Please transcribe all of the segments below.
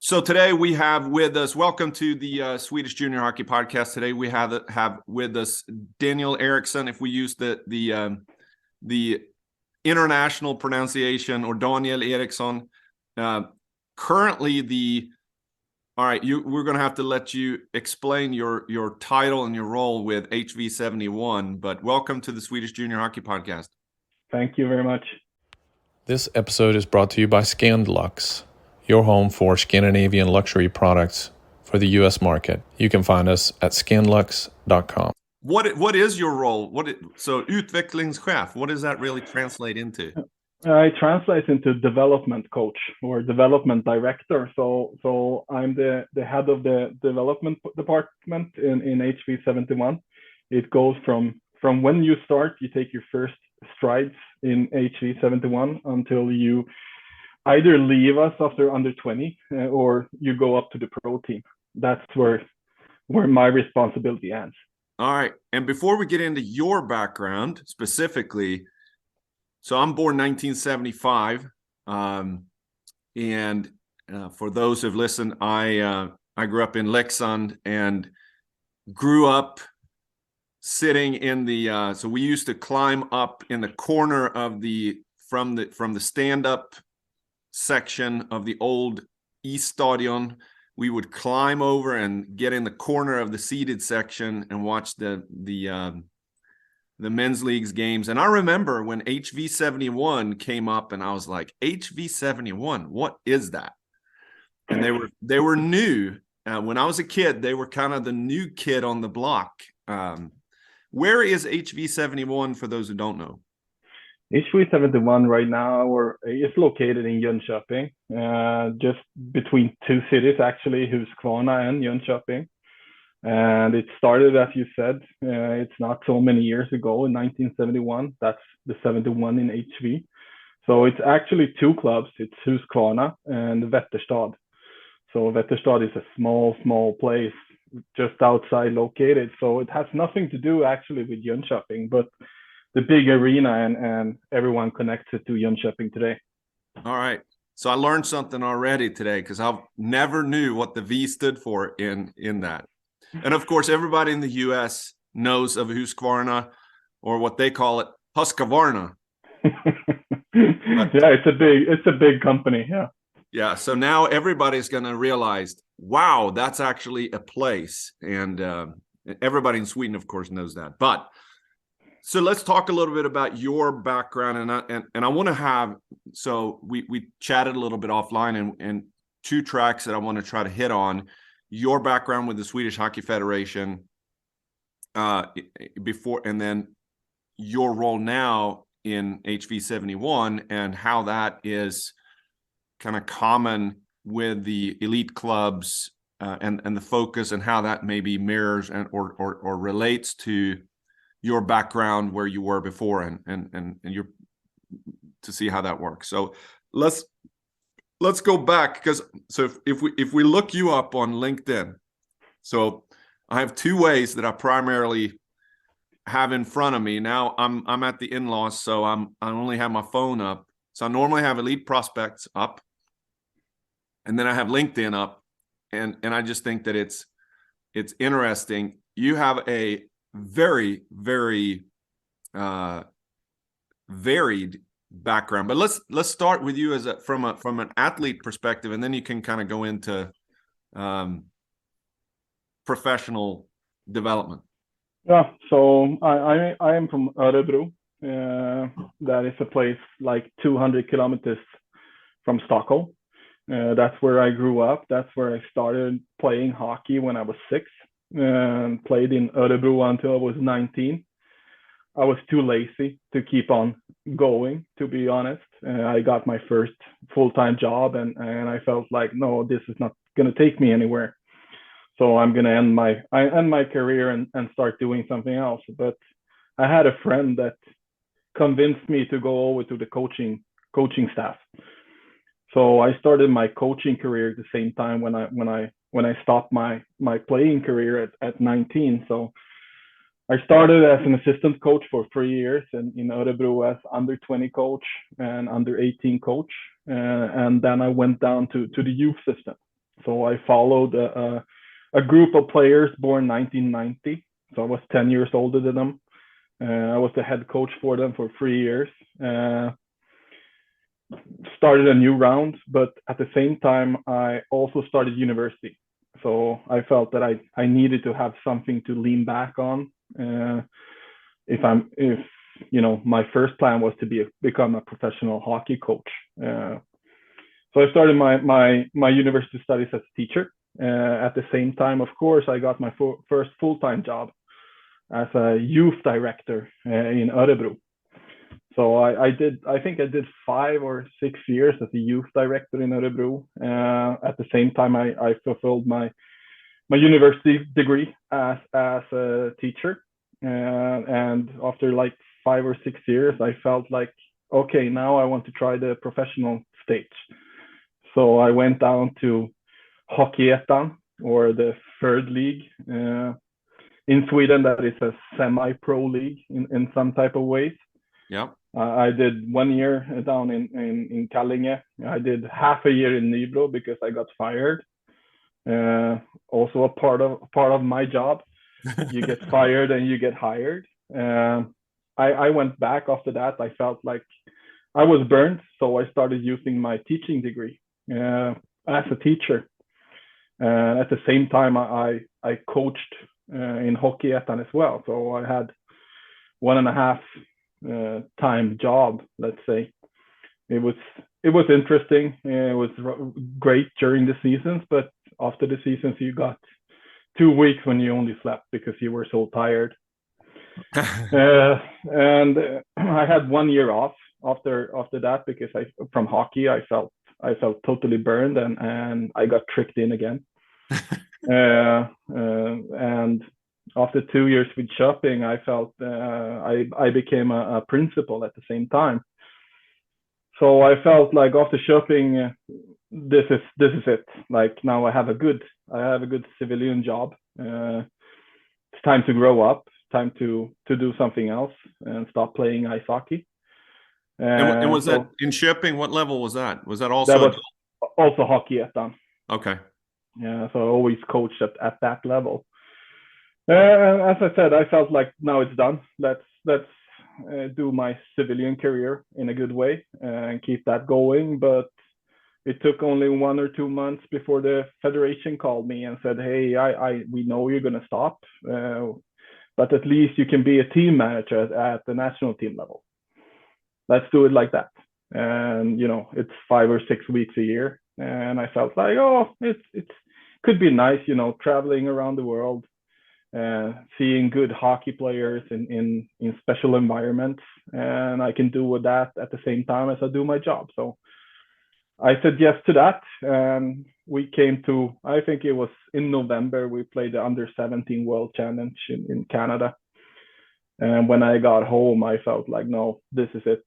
So today we have with us, welcome to the Swedish Junior Hockey Podcast. Today we have with us Daniel Eriksson, if we use the international pronunciation, or Daniel Eriksson. Currently we're going to have to let you explain your title and your role with HV71, but welcome to the Swedish Junior Hockey Podcast. Thank you very much. This episode is brought to you by Scandlux, your home for Scandinavian luxury products for the U.S. market. You can find us at scandlux.com. What is your role? So utvecklingschef, what does that really translate into? It translates into development coach or development director. So I'm the head of the development department in HV71. It goes from when you start, you take your first strides in HV71 until you either leave us after under 20 or you go up to the pro team. That's where my responsibility ends. All right. And before we get into your background specifically, so I'm born 1975. And for those who've listened, I grew up in Leksand and grew up sitting in the, so we used to climb up in the corner of from the stand-up section of the old East Stadion. We would climb over and get in the corner of the seated section and watch the men's leagues games. And I remember when HV71 came up, and I was like, HV71, what is that? And they were new. When I was a kid, they were kind of the new kid on the block. Where is HV71 for those who don't know? HV71 right now is located in Jönköping, just between two cities actually, Huskvarna and Jönköping. And it started, as you said, it's not so many years ago, in 1971. That's the 71 in HV. So it's actually two clubs. It's Huskvarna and Vätterstad. So Vätterstad is a small place just outside located. So it has nothing to do actually with Jönköping, but the big arena and everyone connects it to Jönköping today. All right. So I learned something already today because I never knew what the V stood for in that. And of course, everybody in the U.S. knows of Huskvarna, or what they call it, Husqvarna. Yeah, it's a big company. Yeah. Yeah. So now everybody's going to realize, wow, that's actually a place. And everybody in Sweden, of course, knows that. But so let's talk a little bit about your background, and I want to have, so we chatted a little bit offline, and two tracks that I want to try to hit on: your background with the Swedish Hockey Federation before, and then your role now in HV71 and how that is kind of common with the elite clubs and the focus, and how that maybe mirrors or relates to your background where you were before, and your, to see how that works. So let's go back, because so if we look you up on LinkedIn, so I have two ways that I primarily have in front of me. Now I'm at the in-laws, so I only have my phone up. So I normally have Elite Prospects up, and then I have LinkedIn up, and I just think that it's interesting. You have a very, very varied background, but let's start with you as from an athlete perspective, and then you can kind of go into professional development. Yeah, so I am from Örebro. That is a place like 200 kilometers from Stockholm. That's where I grew up. That's where I started playing hockey when I was 6. And played in Örebro until I was 19. I was too lazy to keep on going, to be honest. I got my first full-time job, and I felt like, no, this is not going to take me anywhere. So I'm going to end my career and start doing something else. But I had a friend that convinced me to go over to the coaching staff. So I started my coaching career at the same time when I stopped my playing career at 19. So I started as an assistant coach for 3 years, and in Örebro as under 20 coach and under 18 coach, and then I went down to the youth system. So I followed a group of players born 1990. So I was 10 years older than them. I was the head coach for them for 3 years. Started a new round, but at the same time, I also started university. So I felt that I needed to have something to lean back on. If my first plan was to become a professional hockey coach. So I started my university studies as a teacher. At the same time, of course, I got my first full-time job as a youth director in Örebro. So I think I did 5 or 6 years as a youth director in Örebro. At the same time, I fulfilled my university degree as a teacher. And after like 5 or 6 years, I felt like, okay, now I want to try the professional stage. So I went down to Hockeyettan, or the third league in Sweden. That is a semi-pro league in some type of ways. Yeah. I did 1 year down in Kallinge. I did half a year in Nybro because I got fired. Also a part of my job. You get fired and you get hired. I went back after that. I felt like I was burned, so I started using my teaching degree as a teacher. And at the same time, I coached in Hockeyettan as well. So I had 1.5 time job, let's say. It was interesting. It was great during the seasons, but after the seasons, you got 2 weeks when you only slept because you were so tired. And I had 1 year off after that because from hockey I felt totally burned, and I got tricked in again. And after 2 years with shopping, I felt I became a principal at the same time. So I felt like after shopping, this is it. Like now I have a good civilian job. It's time to grow up. It's time to do something else and stop playing ice hockey. And was so that in shipping? What level was that? Was that also? That was also Hockeyettan. Okay. Yeah, so I always coached at that level. As I said, I felt like now it's done. Let's do my civilian career in a good way and keep that going. But it took only 1 or 2 months before the federation called me and said, "Hey, we know you're gonna stop, but at least you can be a team manager at the national team level. Let's do it like that." And it's 5 or 6 weeks a year, and I felt like, oh, it could be nice, traveling around the world, seeing good hockey players in special environments, and I can do with that at the same time as I do my job. So I said yes to that, and we came to, I think it was in November, we played the under-17 World Challenge in Canada. And when I got home, I felt like, no, this is it.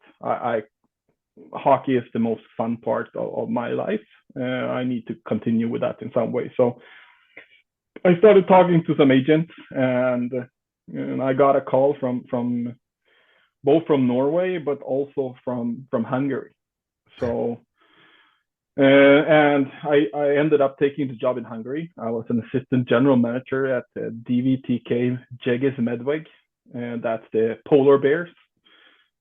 Hockey is the most fun part of my life. I need to continue with that in some way. So I started talking to some agents, and I got a call from both from Norway, but also from Hungary. So, and I ended up taking the job in Hungary. I was an assistant general manager at DVTK Jeges Medveg, and that's the polar bears.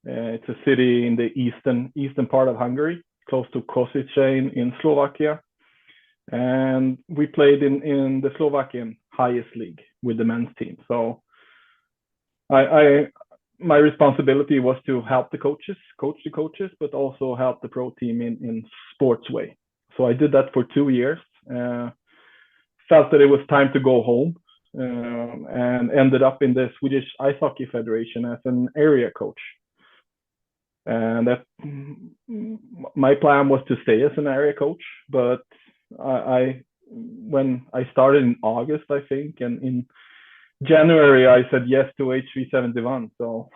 It's a city in the eastern part of Hungary, close to Košice in Slovakia. And we played in the Slovakian highest league with the men's team. So my responsibility was to help coach the coaches, but also help the pro team in sports way. So I did that for 2 years. Felt that it was time to go home, and ended up in the Swedish Ice Hockey Federation as an area coach. And that my plan was to stay as an area coach, but when I started in August, I think, and in January I said yes to HV71. So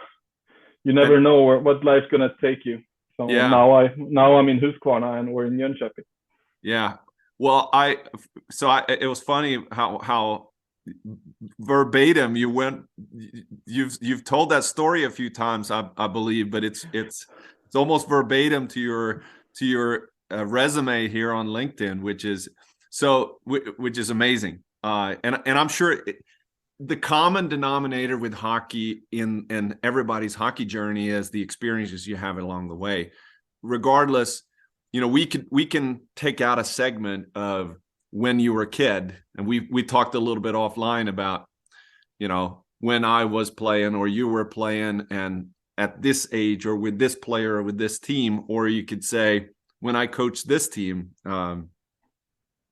you never know what life's gonna take you. So yeah. now I'm in Husqvarna and we're in Jönköping. Yeah. Well, it was funny how verbatim you've told that story a few times, I believe, but it's almost verbatim to your resume here on LinkedIn, which is So, which is amazing. And I'm sure the common denominator with hockey in everybody's hockey journey is the experiences you have along the way. Regardless, we can take out a segment of when you were a kid, and we talked a little bit offline about, when I was playing or you were playing, and at this age or with this player or with this team, or you could say when I coached this team.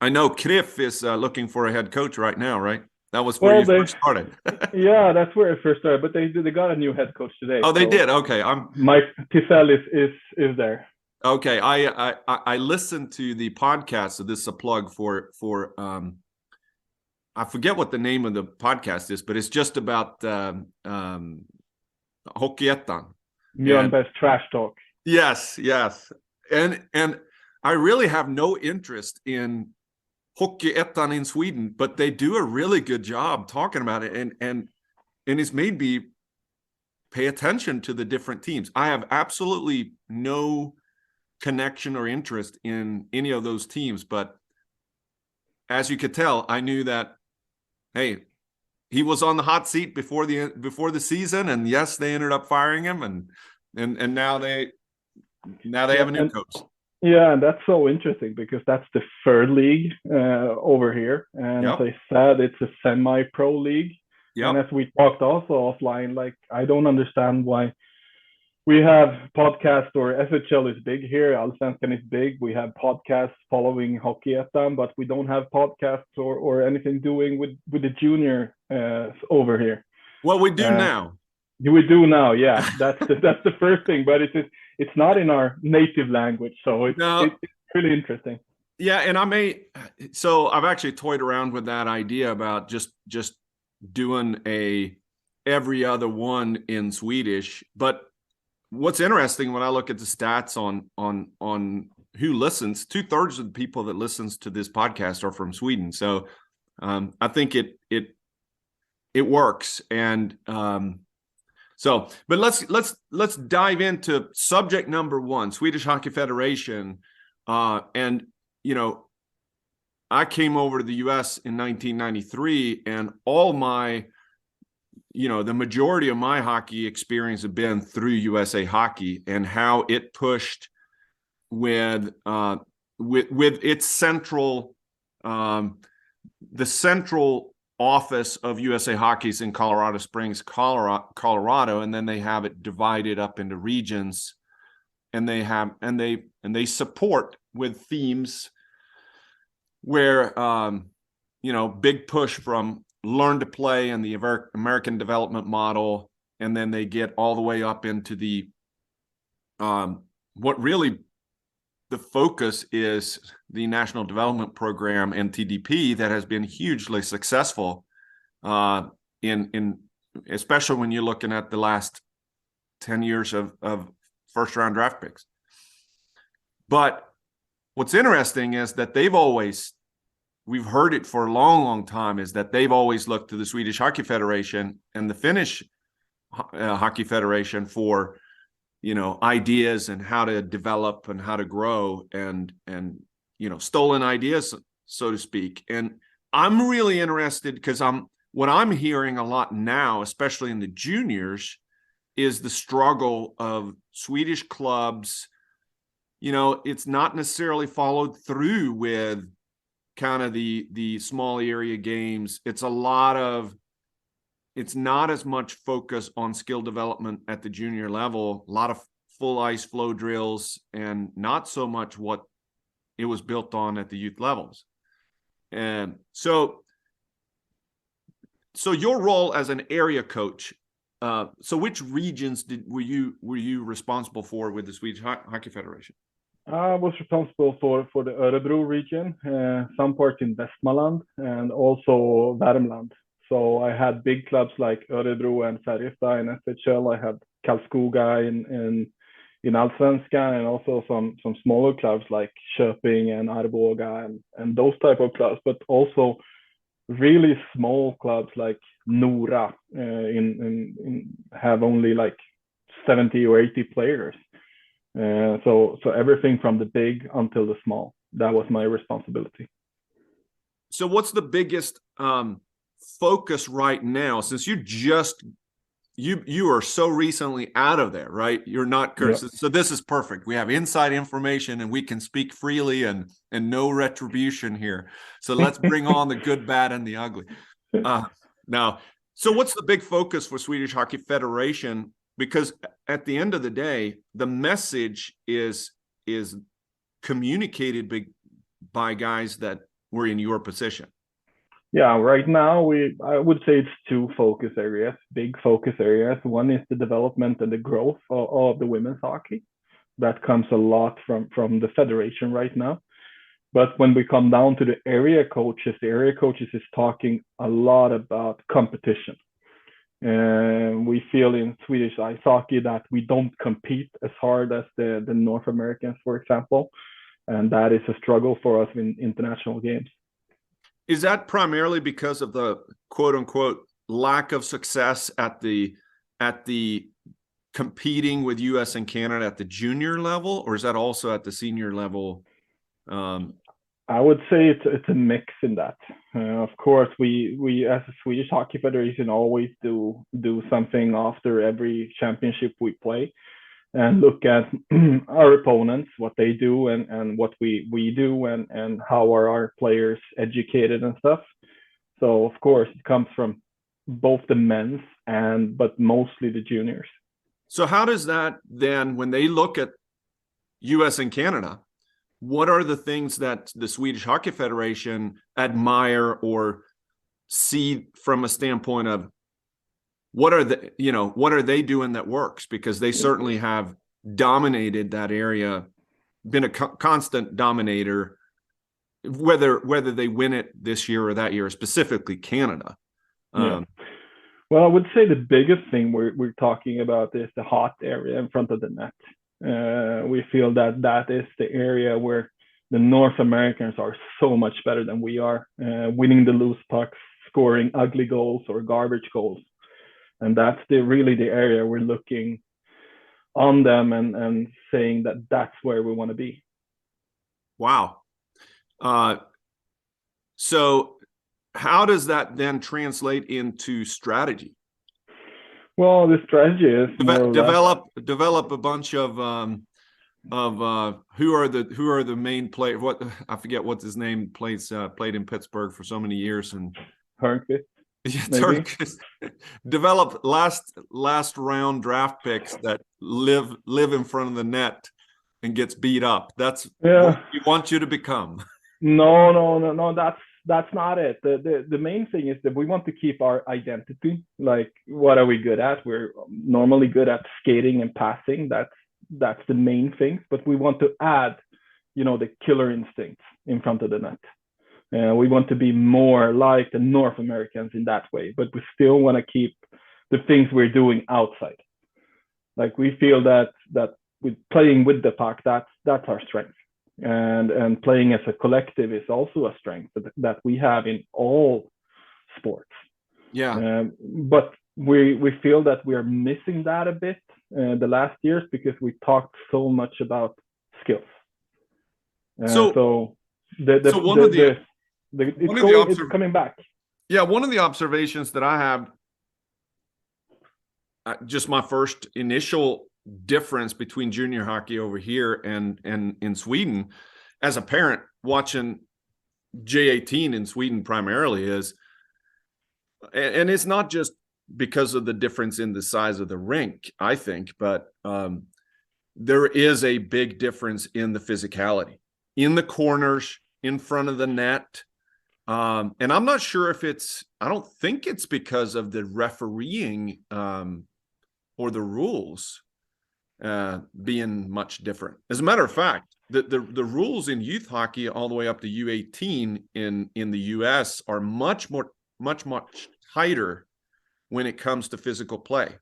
I know Kriff is looking for a head coach right now, right? That was where you first started. Yeah, that's where I first started. But they got a new head coach today. Oh, they did. Okay, Mike Tisell is there. Okay, I listened to the podcast. So this is a plug for I forget what the name of the podcast is, but it's just about Hockeyettan. Mjölnberg's trash talk. Yes, and I really have no interest in Hockeyettan in Sweden, but they do a really good job talking about it, and it's made me pay attention to the different teams. I have absolutely no connection or interest in any of those teams, but as you could tell, I knew that, hey, he was on the hot seat before the season, and yes, they ended up firing him, and now they have a new coach. Yeah, and that's so interesting because that's the third league over here, and as I said, it's a semi-pro league. And as we talked also offline, like I don't understand why we have podcasts, or SHL is big here, Allsvenskan is big. We have podcasts following Hockeyettan, but we don't have podcasts or anything doing with the junior over here. Well, we do now. We do now, yeah. That's the first thing, but it's not in our native language, so it's really interesting. Yeah, and I've actually toyed around with that idea about just doing a every other one in Swedish. But what's interesting when I look at the stats on who listens, 2/3 of the people that listens to this podcast are from Sweden. So I think it works, and but let's dive into subject number one, Swedish Hockey Federation. And I came over to the US in 1993, and all my, the majority of my hockey experience have been through USA Hockey and how it pushed with its central, the central office of USA Hockey's in Colorado Springs, Colorado, and then they have it divided up into regions, and they support with themes where big push from learn to play and the American development model, and then they get all the way up into the what really the focus is the National Development Program, NTDP, that has been hugely successful in especially when you're looking at the last 10 years of first round draft picks. But what's interesting is that we've heard it for a long, long time, is that they've always looked to the Swedish Hockey Federation and the Finnish Hockey Federation for ideas and how to develop and how to grow and stolen ideas, so to speak. And I'm really interested because what I'm hearing a lot now, especially in the juniors, is the struggle of Swedish clubs. It's not necessarily followed through with kind of the small area games. It's not as much focus on skill development at the junior level, a lot of full ice flow drills, and not so much what it was built on at the youth levels. And so your role as an area coach, so which regions were you responsible for with the Swedish Hockey Federation? I was responsible for the Örebro region, some part in Västmanland, and also Värmland. So I had big clubs like Örebro and Färjestad in SHL. I had Karlskoga in Allsvenskan, and also some smaller clubs like Köping and Arboga and those type of clubs, but also really small clubs like Nora have only like 70 or 80 players. So everything from the big until the small, that was my responsibility. So what's the biggest focus right now, since you are so recently out of there, right? You're not cursed. Yeah. So this is perfect. We have inside information and we can speak freely and no retribution here. So let's bring on the good, bad, and the ugly. Now, so what's the big focus for Swedish Hockey Federation? Because at the end of the day, the message is communicated by guys that were in your position. Yeah, right now I would say it's two focus areas, big focus areas. One is the development and the growth of the women's hockey. That comes a lot from the federation right now. But when we come down to the area coaches is talking a lot about competition. And we feel in Swedish ice hockey that we don't compete as hard as the North Americans, for example. And that is a struggle for us in international games. Is that primarily because of the quote unquote lack of success at the competing with US and Canada at the junior level, or is that also at the senior level? I would say it's a mix in that. Of course, we as a Swedish Hockey Federation always do something after every championship we play, and look at our opponents, what they do, and what we do, and how are our players educated and stuff. So of course it comes from both the men's but mostly the juniors. So how does that then, when they look at US and Canada, what are the things that the Swedish Hockey Federation admire or see from a standpoint of what are they doing that works? Because they certainly have dominated that area, been a constant dominator, whether they win it this year or that year, specifically Canada. Yeah. Well, I would say the biggest thing we're talking about is the hot area in front of the net. We feel that is the area where the North Americans are so much better than we are, winning the loose pucks, scoring ugly goals or garbage goals. And that's really the area we're looking on them and saying that that's where we want to be. Wow. So how does that then translate into strategy? Well, the strategy is develop a bunch of who are the main players. What, I forget what his name, played in Pittsburgh for so many years, and Hörnqvist. Yeah, develop last round draft picks that live in front of the net and gets beat up. That's what we want you to become. No. That's not it. The main thing is that we want to keep our identity. Like, what are we good at? We're normally good at skating and passing. That's the main thing. But we want to add, the killer instincts in front of the net. We want to be more like the North Americans in that way, but we still want to keep the things we're doing outside. Like, we feel that with playing with the puck, that's our strength, and playing as a collective is also a strength that we have in all sports. Yeah. But we feel that we are missing that a bit the last years because we talked so much about skills. It's coming back. Yeah, one of the observations that I have, just my first initial difference between junior hockey over here and in Sweden, as a parent watching J18 in Sweden primarily, is, and it's not just because of the difference in the size of the rink, I think, but there is a big difference in the physicality in the corners, in front of the net. And I'm not sure if I don't think it's because of the refereeing or the rules being much different. As a matter of fact, the rules in youth hockey all the way up to U18 in the US are much tighter when it comes to physical play.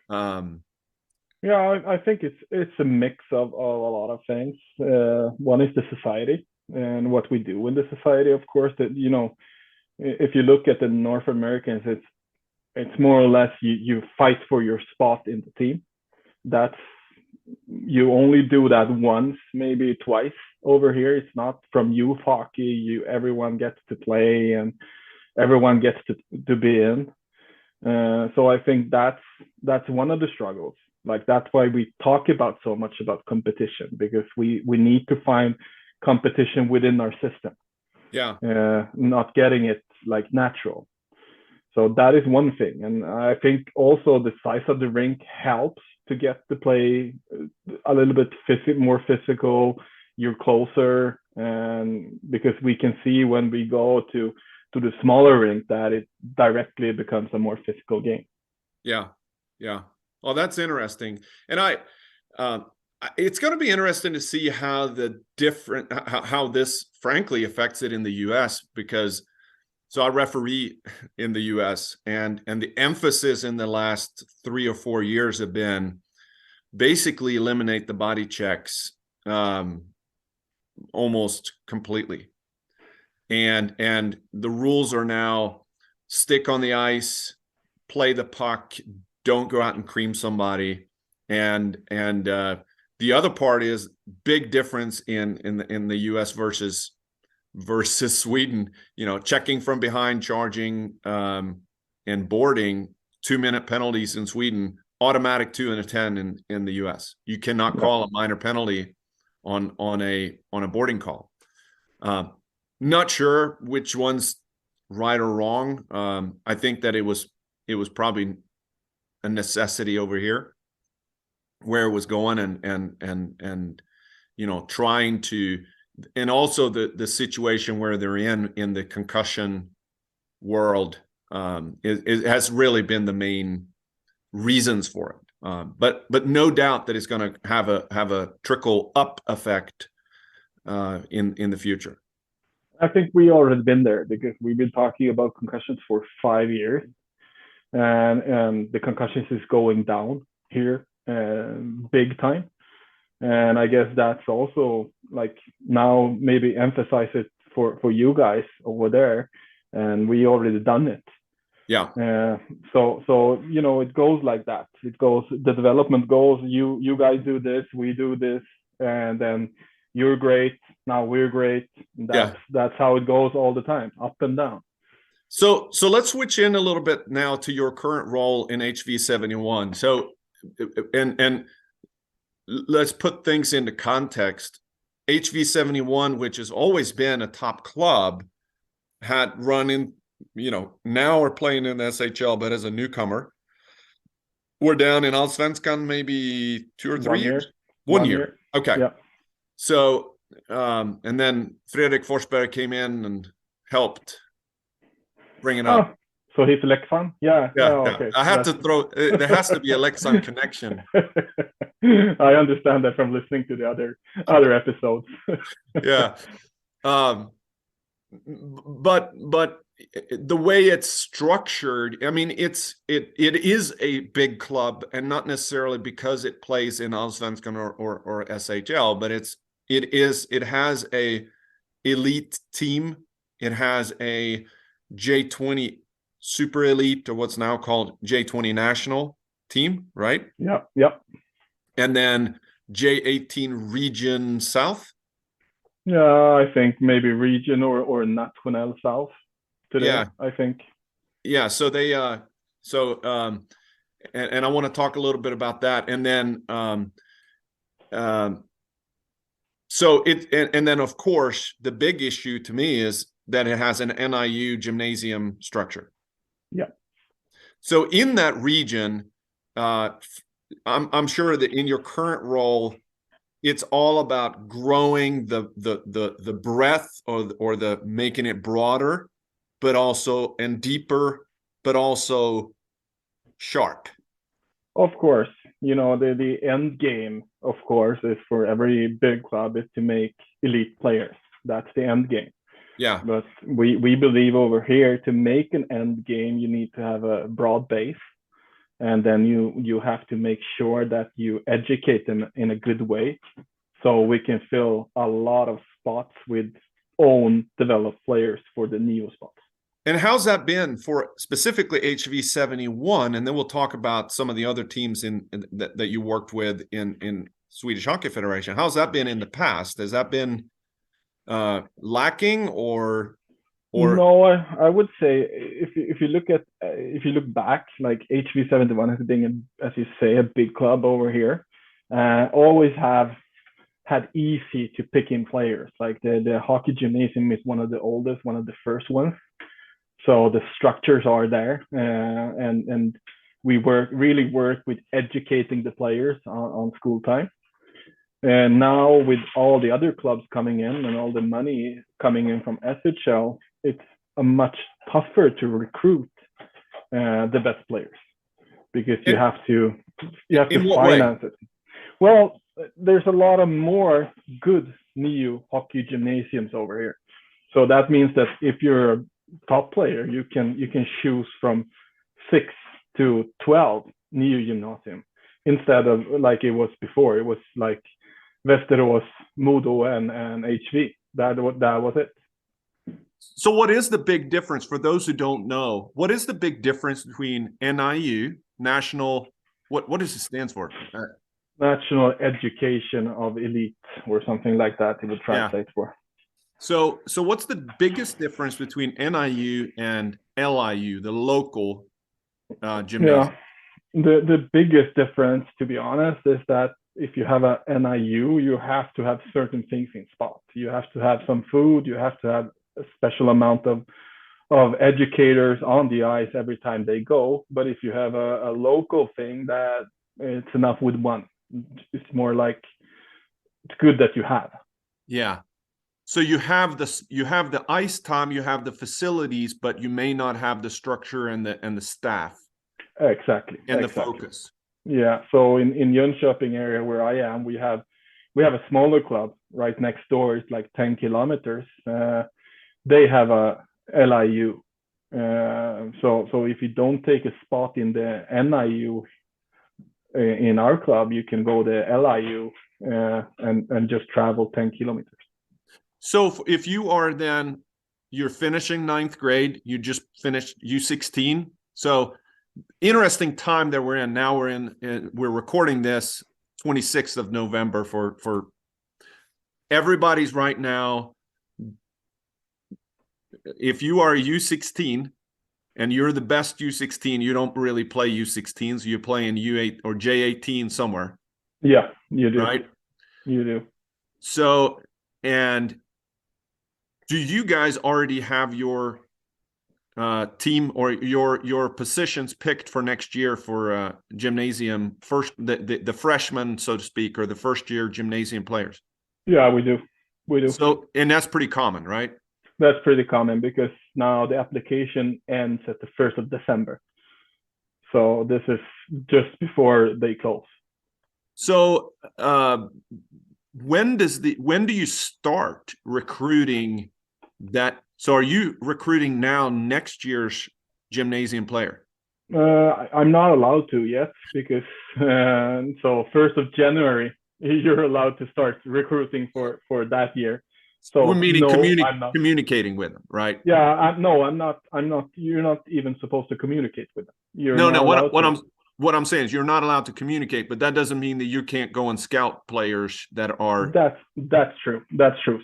Yeah, I think it's a mix of a lot of things. One is the society and what we do in the society. Of course, that if you look at the North Americans, it's more or less you fight for your spot in the team. That's you only do that once, maybe twice over here. It's not from youth hockey. Everyone gets to play and everyone gets to be in. So I think that's one of the struggles. Like that's why we talk about so much about competition, because we need to find competition within our system. Yeah. Not getting it like natural. So that is one thing. And I think also the size of the rink helps to get the play a little bit more physical. You're closer, and because we can see when we go to the smaller rink that it directly becomes a more physical game. Yeah. Yeah. Well, that's interesting. And it's going to be interesting to see how how this frankly affects it in the US, because so I referee in the US, and the emphasis in the last 3 or 4 years have been basically eliminate the body checks almost completely. And the rules are now stick on the ice, play the puck, don't go out and cream somebody. And the other part is big difference in the US versus Sweden, checking from behind, charging, and boarding, 2-minute penalties in Sweden, automatic 2 and a 10 in the US. You cannot call a minor penalty on a boarding call. Not sure which one's right or wrong. I think that it was probably a necessity over here where it was going, and trying to, and also the situation where they're in the concussion world, it has really been the main reasons for it. But no doubt that it's going to have a trickle up effect in the future. I think we already been there, because we've been talking about concussions for 5 years, and the concussions is going down here big time. And I guess that's also like now maybe emphasize it for you guys over there, and we already done it. Yeah. So it goes like that. It goes, the development goes, you guys do this, we do this, and then you're great, now we're great. That's how it goes all the time, up and down. So let's switch in a little bit now to your current role in HV71. So and let's put things into context. HV71, which has always been a top club, had run in, now we're playing in the SHL, but as a newcomer. We're down in Allsvenskan maybe 2 or 3 years. 1 year. Okay. Yeah. So, and then Fredrik Forsberg came in and helped bring it up. So he's a Leksand? Yeah. Okay. I have to throw, there has to be a Leksand connection. I understand that from listening to the other episodes. Yeah. But the way it's structured, I mean, it is a big club, and not necessarily because it plays in Allsvenskan or SHL, but it has a elite team. It has a J20 super elite, or what's now called J20 national team, right? Yeah. And then J18 region south. Yeah, I think maybe region or national south today. Yeah. I think. Yeah. So they and I want to talk a little bit about that, and then so and then of course the big issue to me is that it has an NIU gymnasium structure. Yeah. So in that region, I'm sure that in your current role, it's all about growing the breadth or the making it broader, but also and deeper, but also sharp. Of course, the end game, of course, is for every big club is to make elite players. That's the end game. Yeah. But we believe over here, to make an end game, you need to have a broad base. And then you have to make sure that you educate them in a good way, so we can fill a lot of spots with own developed players for the neo spots. And how's that been for specifically HV71? And then we'll talk about some of the other teams that you worked with in Swedish Hockey Federation. How's that been in the past? Has that been lacking or No, I would say if you look back, like HV71 has been, as you say, a big club over here. Always have had easy to pick in players. Like the hockey gymnasium is one of the oldest, one of the first ones. So the structures are there, and we really work with educating the players on school time. And now with all the other clubs coming in and all the money coming in from SHL, it's a much tougher to recruit the best players because you have to finance it. Well, there's a lot of more good NEU hockey gymnasiums over here. So that means that if you're a top player, you can choose from 6 to 12 NEU gymnasium instead of like it was before. It was like Västerås, Modo, and HV. That was it. So what is the big difference for those who don't know? What is the big difference between NIU, National, what does it stand for? National Education of Elite or something like that it would translate for. So what's the biggest difference between NIU and LIU, the local gymnasium? Yeah, the biggest difference, to be honest, is that if you have a NIU, you have to have certain things in spot. You have to have some food. You have to have a special amount of educators on the ice every time they go. But if you have a local thing, that it's enough with one. It's more like it's good that you have. Yeah. So you have the ice time, you have the facilities, but you may not have the structure and the staff. Exactly. And the focus. Yeah. So in Jönköping area where I am, we have a smaller club right next door. It's like 10 kilometers. They have a LIU. So if you don't take a spot in the NIU in our club, you can go to LIU and just travel 10 kilometers. So if you are you're finishing 9th grade, you just finished U16. So interesting time that we're in. Now we're recording this 26th of November for everybody's right now. If you are a U16 and you're the best U16, you don't really play U16s. So you play in U8 or J18 somewhere. Yeah, you do. Right? You do. So, and do you guys already have your team or your positions picked for next year for gymnasium the freshmen, so to speak, or the first year gymnasium players? Yeah, we do. So, and that's pretty common, right? That's pretty common because now the application ends at the 1st of December. So this is just before they close. So when do you start recruiting that? So are you recruiting now next year's gymnasium player? I'm not allowed to yet because so 1st of January you're allowed to start recruiting for that year. So we're meeting no, communicating with them, right? Yeah, I'm not. You're not even supposed to communicate with them. What I'm saying is you're not allowed to communicate, but that doesn't mean that you can't go and scout players that are. That's true.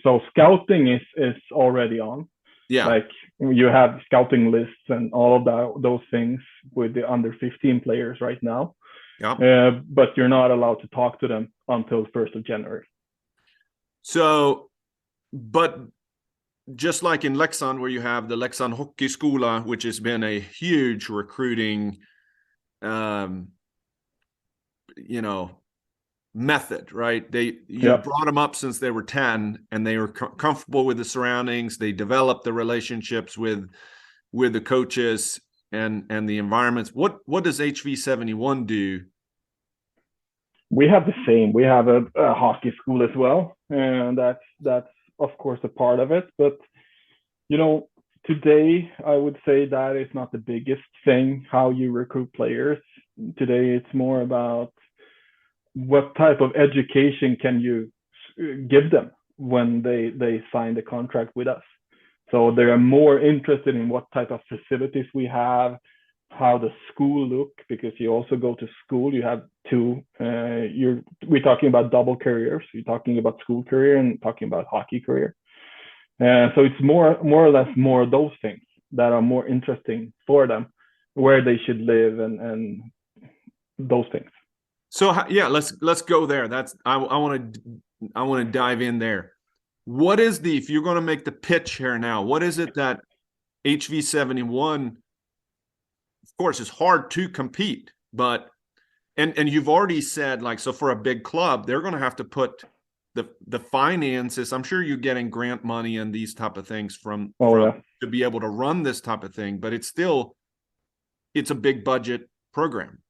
So scouting is already on. Yeah. Like you have scouting lists and all of those things with the under 15 players right now. Yeah. But you're not allowed to talk to them until 1st of January. So, but just like in Leksand, where you have the Leksand Hockey Skola, which has been a huge recruiting, method, right? You brought them up since they were 10 and they were comfortable with the surroundings. They developed the relationships with the coaches and the environments. What does HV71 do? We have the same. We have a hockey school as well, and that's of course a part of it. But today I would say that is not the biggest thing how you recruit players. Today it's more about what type of education can you give them when they sign the contract with us. So they are more interested in what type of facilities we have, how the school look, because you also go to school. You have two. We're talking about double careers. You're talking about school career and talking about hockey career. So it's more or less more of those things that are more interesting for them, where they should live and those things. So yeah, let's go there. I want to dive in there. What is if you're going to make the pitch here now, what is it that HV71, of course, it's hard to compete, but and you've already said, like, so for a big club, they're going to have to put the finances. I'm sure you're getting grant money and these type of things from to be able to run this type of thing, but it's a big budget program.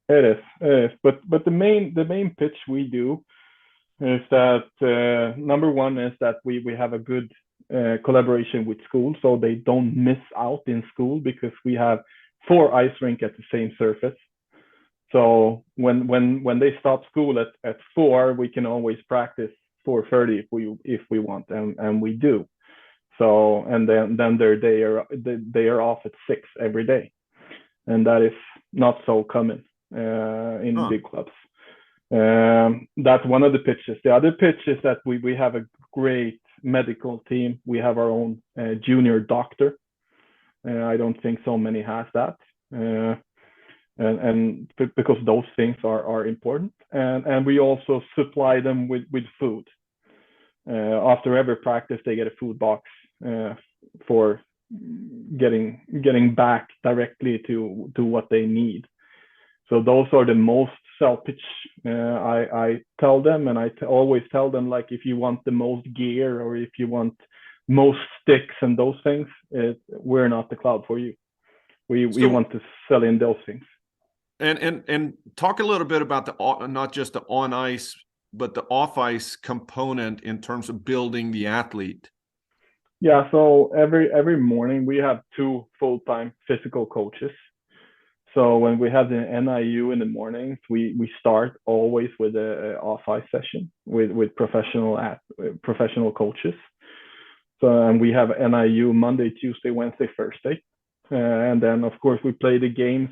It is. But the main pitch we do is that number one is that we have a good collaboration with schools, so they don't miss out in school, because we have 4 ice rink at the same surface. So when they stop school at 4, we can always practice 4:30 if we want, and we do. So and then they are off at 6 every day, and that is not so common in big clubs. That's one of the pitches. The other pitch is that we have a great medical team. We have our own junior doctor. I don't think so many has that. And because those things are important, and we also supply them with food. After every practice, they get a food box for getting back directly to what they need. So those are the most sell pitch. I tell them, and I always tell them, like, if you want the most gear or if you want most sticks and those things, we're not the club for you. We want to sell in those things. And talk a little bit about not just the on ice, but the off ice component in terms of building the athlete. Yeah, so every morning we have 2 full-time physical coaches. So when we have the NIU in the mornings, we start always with a off ice session with professional coaches. So and we have NIU Monday, Tuesday, Wednesday, Thursday, and then of course we play the games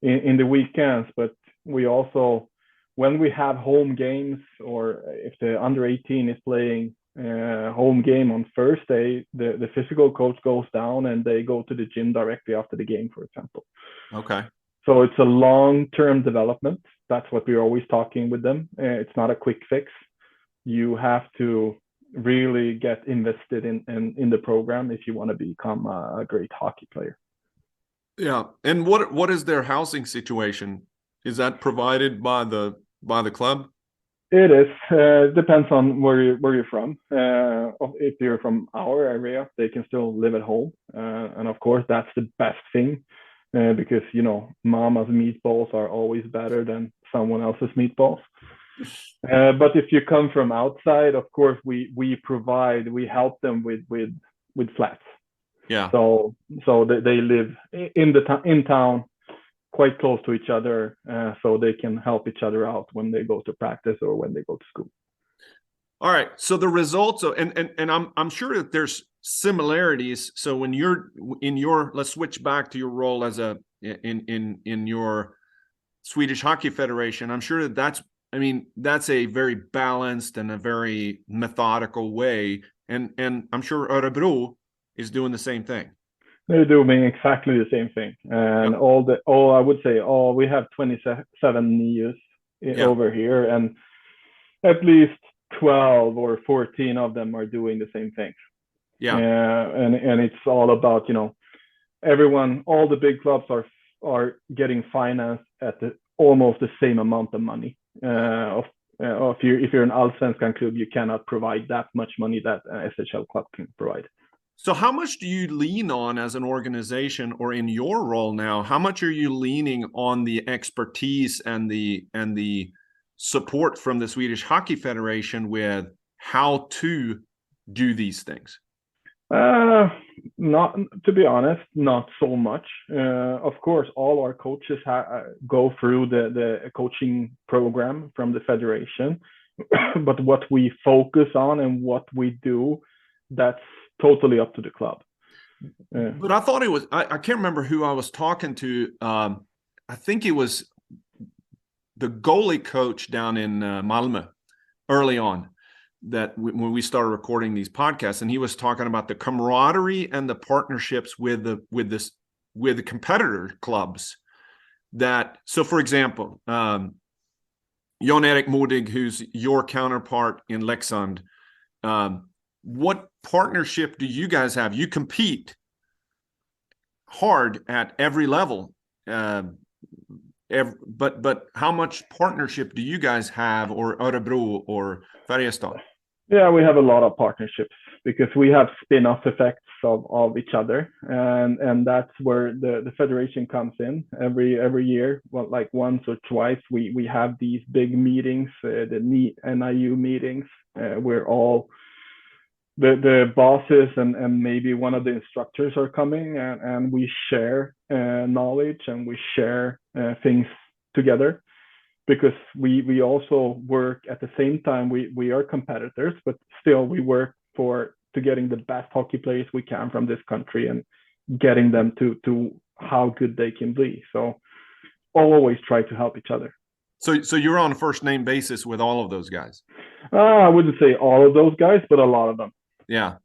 in the weekends. But we also, when we have home games, or if the under 18 is playing home game on Thursday, the physical coach goes down and they go to the gym directly after the game, for example. Okay. So it's a long-term development. That's what we're always talking with them. It's not a quick fix. You have to really get invested in the program if you want to become a great hockey player. Yeah. And what is their housing situation? Is that provided by the club? It is. Depends on where you're from. If you're from our area, they can still live at home, and of course that's the best thing, because mama's meatballs are always better than someone else's meatballs. But if you come from outside, of course we help them with flats. Yeah. So they live in town, quite close to each other, so they can help each other out when they go to practice or when they go to school. All right. So the results of, and I'm sure that there's similarities. So when you're in let's switch back to your role as in your Swedish Hockey Federation. I'm sure that's a very balanced and a very methodical way. And I'm sure Örebro is doing the same thing. They're doing exactly the same thing, and I would say we have 27 NIUs over here, and at least 12 or 14 of them are doing the same thing. Yeah, and it's all about everyone. All the big clubs are getting financed at almost the same amount of money. If you're an Allsvenskan club, you cannot provide that much money that an SHL club can provide. So how much do you lean on as an organization, or in your role now, how much are you leaning on the expertise and the support from the Swedish Hockey Federation with how to do these things? Not, to be honest, not so much. Of course, all our coaches go through the coaching program from the federation, but what we focus on and what we do, that's totally up to the club. But I thought it was, I can't remember who I was talking to. I think it was the goalie coach down in Malmö early on, that when we started recording these podcasts, and he was talking about the camaraderie and the partnerships with the competitor clubs. That, so for example, Jan-Erik Modig, who's your counterpart in Leksand, what partnership do you guys have? You compete hard at every level, but how much partnership do you guys have, or Örebro or Färjestad? Yeah, we have a lot of partnerships because we have spin-off effects of each other, and that's where the federation comes in every year. Well, like once or twice, we have these big meetings, the NIU meetings, where all the bosses and maybe one of the instructors are coming, and we share knowledge, and we share things together, because we also work at the same time. We are competitors, but still we work to getting the best hockey players we can from this country and getting them to how good they can be. So always try to help each other. So you're on a first name basis with all of those guys? I wouldn't say all of those guys, but a lot of them. Yeah.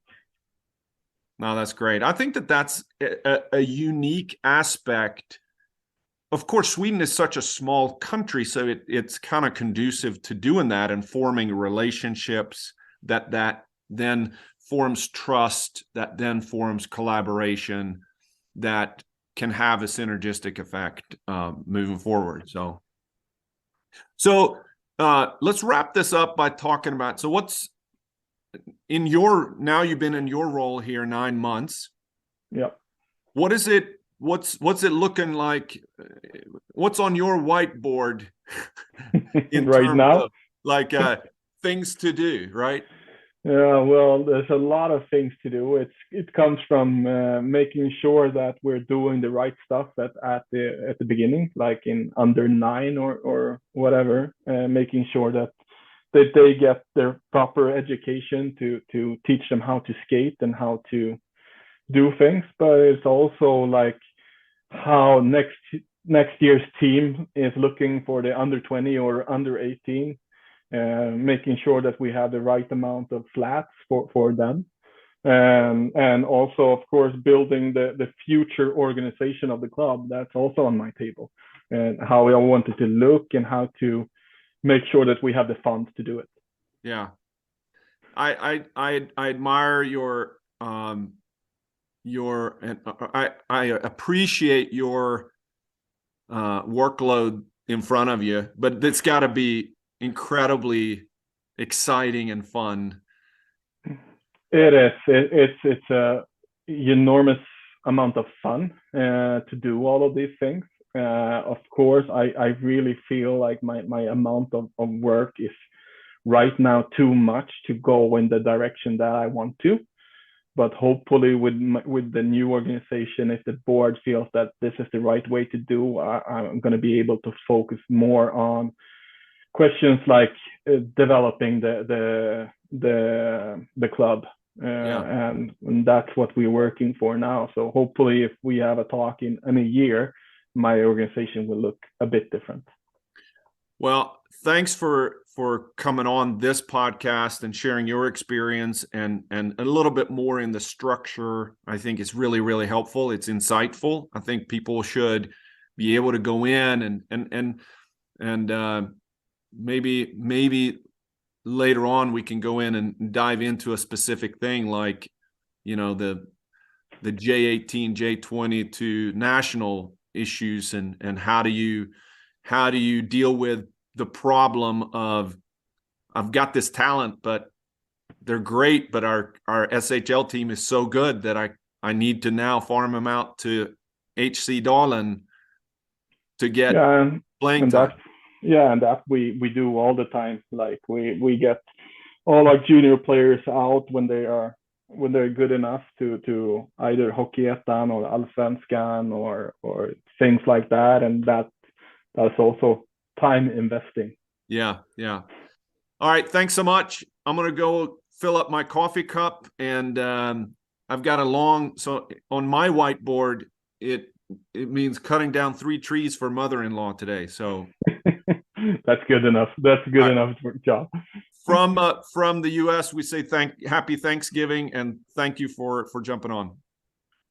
No, that's great. I think that's a unique aspect. Of course, Sweden is such a small country, so it's kind of conducive to doing that and forming relationships that then forms trust, that then forms collaboration, that can have a synergistic effect moving forward. So let's wrap this up by talking about, so what's now you've been in your role here 9 months. Yeah. What is it? What's it looking like? What's on your whiteboard in right now? Like things to do, right? Yeah, well, there's a lot of things to do. It comes from making sure that we're doing the right stuff at the beginning, like in under 9 or whatever, making sure that they get their proper education to teach them how to skate and how to do things. But it's also like how next year's team is looking for the under 20 or under 18, making sure that we have the right amount of flats for them, and also, of course, building the future organization of the club. That's also on my table, and how I want it to look and how to make sure that we have the funds to do it. Yeah, I admire your and I appreciate your workload in front of you, but it's got to be incredibly exciting and fun. It is. It's a enormous amount of fun to do all of these things. Of course, I really feel like my amount of work is right now too much to go in the direction that I want to. But hopefully with the new organization, if the board feels that this is the right way to do, I'm going to be able to focus more on questions like developing the club. And that's what we're working for now. So hopefully if we have a talk in a year, my organization will look a bit different. Well, thanks for coming on this podcast and sharing your experience and a little bit more in the structure. I think it's really, really helpful. It's insightful. I think people should be able to go in and maybe later on we can go in and dive into a specific thing, like, you know, the J18, J20 to national issues, and how do you deal with the problem of, I've got this talent, but they're great, but our SHL team is so good that I need to now farm them out to HC Dalen to get playing time. And that we do all the time. Like we get all our junior players out when they're good enough to either Hockeyettan or Allsvenskan or things like that, and that's also time investing. Yeah. All right, thanks so much. I'm gonna go fill up my coffee cup and I've got a long, so on my whiteboard, it means cutting down 3 trees for mother-in-law today. So That's good enough. That's good enough job. From the US, we say happy Thanksgiving, and thank you for jumping on.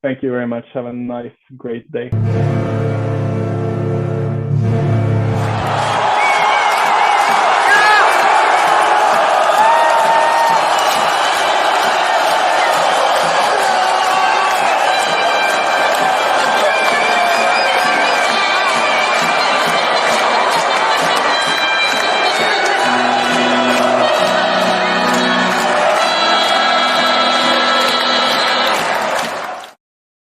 Thank you very much. Have a nice, great day.